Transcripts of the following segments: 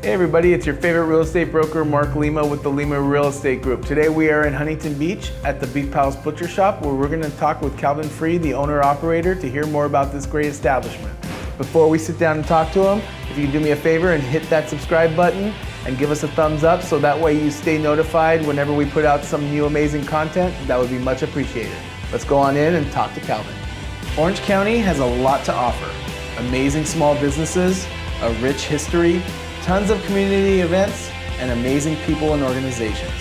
Hey everybody, it's your favorite real estate broker, Mark Lima with the Lima Real Estate Group. Today we are in Huntington Beach at the Beef Palace Butcher Shop, where we're going to talk with Calvin Free, the owner-operator, to hear more about this great establishment. Before we sit down and talk to him, if you can do me a favor and hit that subscribe button and give us a thumbs up so that way you stay notified whenever we put out some new amazing content, that would be much appreciated. Let's go on in and talk to Calvin. Orange County has a lot to offer. Amazing small businesses, a rich history, tons of community events, and amazing people and organizations.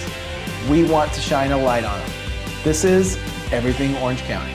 We want to shine a light on them. This is Everything Orange County.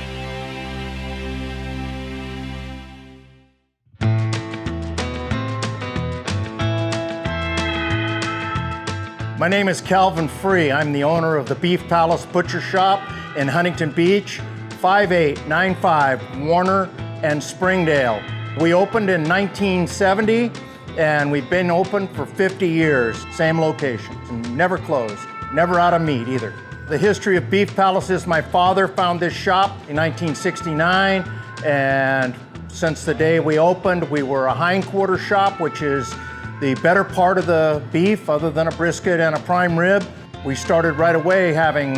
My name is Calvin Free. I'm the owner of the Beef Palace Butcher Shop in Huntington Beach, 5895 Warner and Springdale. We opened in 1970. And we've been open for 50 years, same locations, and never closed, never out of meat either. The history of Beef Palace is my father found this shop in 1969, and since the day we opened, we were a hindquarter shop, which is the better part of the beef other than a brisket and a prime rib. We started right away having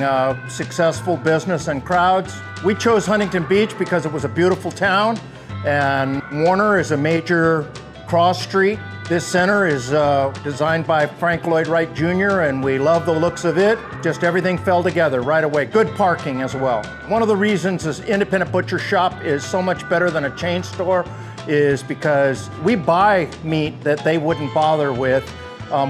successful business and crowds. We chose Huntington Beach because it was a beautiful town, and Warner is a major cross street. This center is designed by Frank Lloyd Wright Jr. and we love the looks of it. Just everything fell together right away. Good parking as well. One of the reasons this independent butcher shop is so much better than a chain store is because we buy meat that they wouldn't bother with.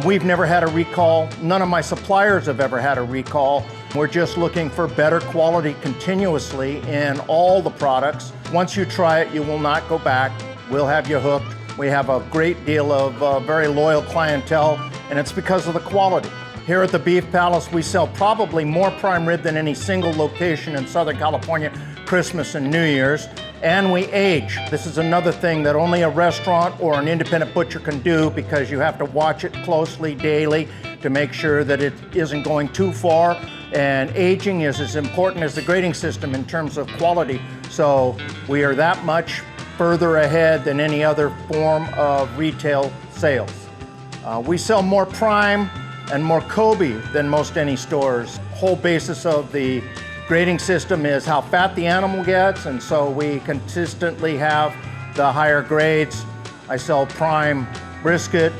We've never had a recall. None of my suppliers have ever had a recall. We're just looking for better quality continuously in all the products. Once you try it, you will not go back. We'll have you hooked. We have a great deal of very loyal clientele, and it's because of the quality. Here at the Beef Palace, we sell probably more prime rib than any single location in Southern California, Christmas and New Year's, and we age. This is another thing that only a restaurant or an independent butcher can do because you have to watch it closely daily to make sure that it isn't going too far, and aging is as important as the grading system in terms of quality, so we are that much further ahead than any other form of retail sales. We sell more prime and more Kobe than most any stores. Whole basis of the grading system is how fat the animal gets, and so we consistently have the higher grades. I sell prime brisket,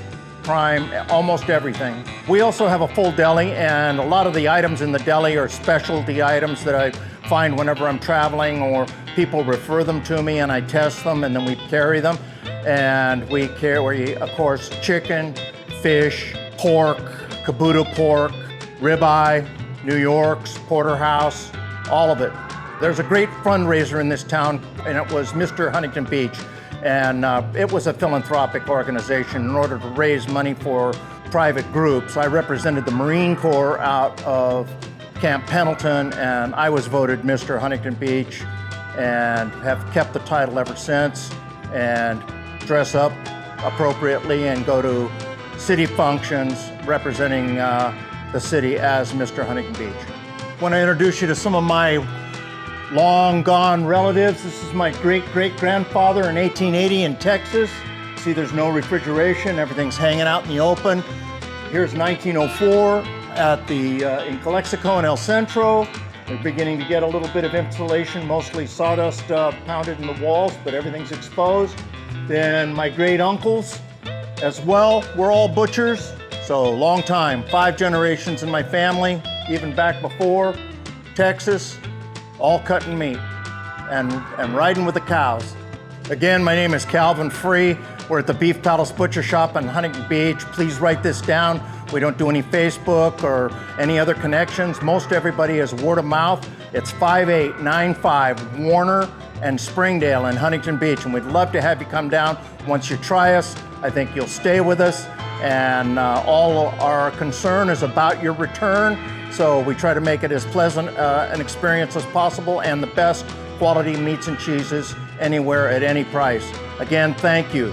prime, almost everything. We also have a full deli, and a lot of the items in the deli are specialty items that I find whenever I'm traveling or people refer them to me and I test them and then we carry them. And we carry, of course, chicken, fish, pork, caboodle pork, ribeye, New York's, porterhouse, all of it. There's a great fundraiser in this town, and it was Mr. Huntington Beach. And it was a philanthropic organization in order to raise money for private groups. I represented the Marine Corps out of Camp Pendleton, and I was voted Mr. Huntington Beach and have kept the title ever since, and dress up appropriately and go to city functions representing the city as Mr. Huntington Beach. I want to introduce you to some of my long gone relatives. This is my great-great-grandfather in 1880 in Texas. See, there's no refrigeration, everything's hanging out in the open. Here's 1904 at the in Calexico and El Centro. We're beginning to get a little bit of insulation, mostly sawdust pounded in the walls, but everything's exposed. Then my great uncles as well, we're all butchers. So long time, 5 generations in my family, even back before Texas, all cutting meat and riding with the cows. Again, my name is Calvin Free. We're at the Beef Palace Butcher Shop in Huntington Beach. Please write this down. We don't do any Facebook or any other connections. Most everybody is word of mouth. It's 5895 Warner and Springdale in Huntington Beach, and we'd love to have you come down. Once you try us, I think you'll stay with us, and all our concern is about your return, so we try to make it as pleasant an experience as possible and the best quality meats and cheeses anywhere at any price. Again, thank you.